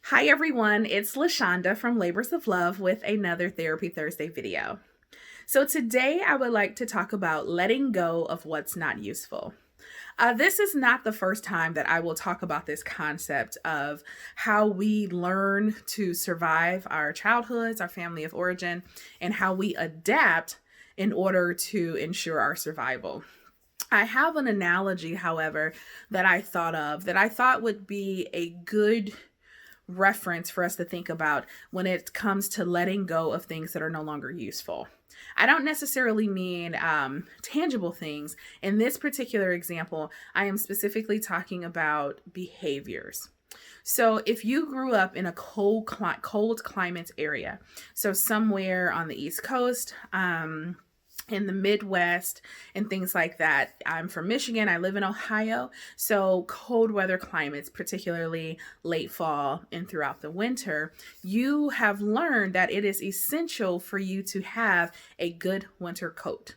Hi everyone, it's LaShonda from Labors of Love with another Therapy Thursday video. So today I would like to talk about letting go of what's not useful. This is not the first time that I will talk about this concept of how we learn to survive our childhoods, our family of origin, and how we adapt in order to ensure our survival. I have an analogy, however, that I thought would be a good reference for us to think about when it comes to letting go of things that are no longer useful. I don't necessarily mean tangible things. In this particular example, I am specifically talking about behaviors. So if you grew up in a cold climate area, so somewhere on the East Coast, in the Midwest and things like that. I'm from Michigan. I live in Ohio. So cold weather climates, particularly late fall and throughout the winter, you have learned that it is essential for you to have a good winter coat.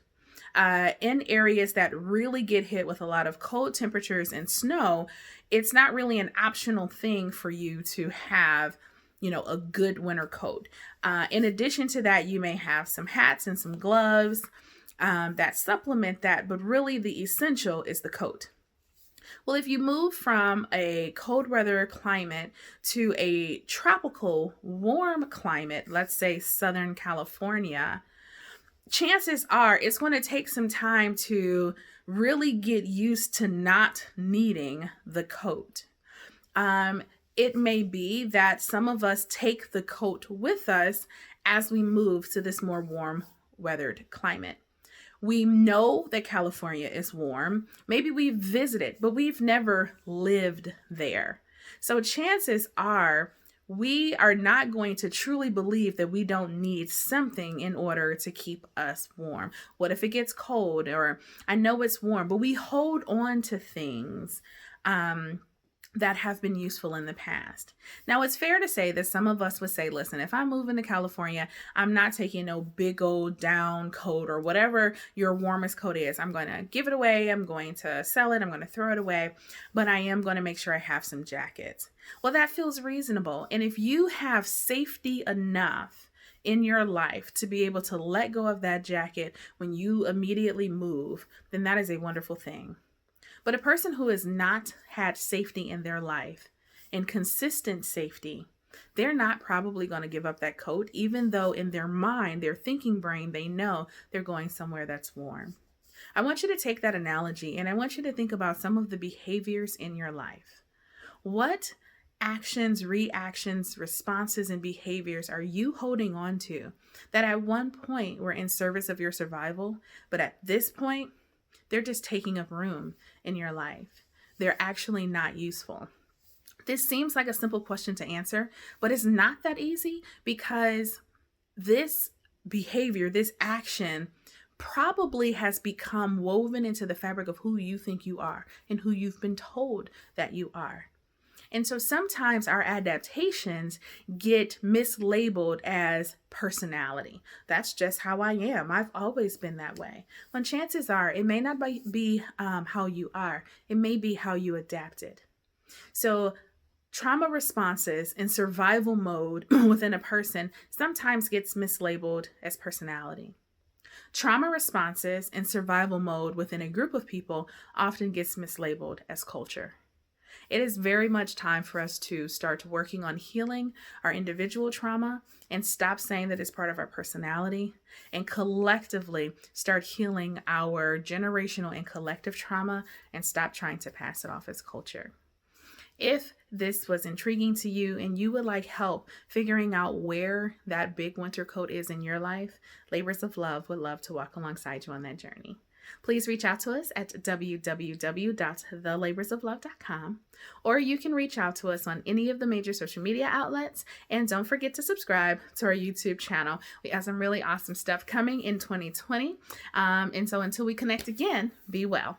In areas that really get hit with a lot of cold temperatures and snow, it's not really an optional thing for you to have a good winter coat. In addition to that, you may have some hats and some gloves that supplement that, but really the essential is the coat. Well, if you move from a cold weather climate to a tropical warm climate, let's say Southern California, chances are it's going to take some time to really get used to not needing the coat. It may be that some of us take the coat with us as we move to this more warm weathered climate. We know that California is warm. Maybe we've visited, but we've never lived there. So chances are we are not going to truly believe that we don't need something in order to keep us warm. What if it gets cold? Or I know it's warm, but we hold on to things that have been useful in the past. Now, it's fair to say that some of us would say, listen, if I'm moving to California, I'm not taking no big old down coat or whatever your warmest coat is. I'm going to give it away. I'm going to sell it. I'm going to throw it away. But I am going to make sure I have some jackets. Well, that feels reasonable. And if you have safety enough in your life to be able to let go of that jacket when you immediately move, then that is a wonderful thing. But a person who has not had safety in their life and consistent safety, they're not probably going to give up that coat, even though in their mind, their thinking brain, they know they're going somewhere that's warm. I want you to take that analogy and I want you to think about some of the behaviors in your life. What actions, reactions, responses, and behaviors are you holding on to that at one point were in service of your survival, but at this point, they're just taking up room in your life. They're actually not useful. This seems like a simple question to answer, but it's not that easy because this behavior, this action probably has become woven into the fabric of who you think you are and who you've been told that you are. And so sometimes our adaptations get mislabeled as personality. That's just how I am. I've always been that way. When chances are it may not be how you are. It may be how you adapted. So trauma responses in survival mode within a person sometimes gets mislabeled as personality. Trauma responses in survival mode within a group of people often gets mislabeled as culture. It is very much time for us to start working on healing our individual trauma and stop saying that it's part of our personality and collectively start healing our generational and collective trauma and stop trying to pass it off as culture. If this was intriguing to you and you would like help figuring out where that big winter coat is in your life, Labors of Love would love to walk alongside you on that journey. Please reach out to us at www.thelaborsoflove.com, or you can reach out to us on any of the major social media outlets. And don't forget to subscribe to our YouTube channel. We have some really awesome stuff coming in 2020. And so until we connect again, be well.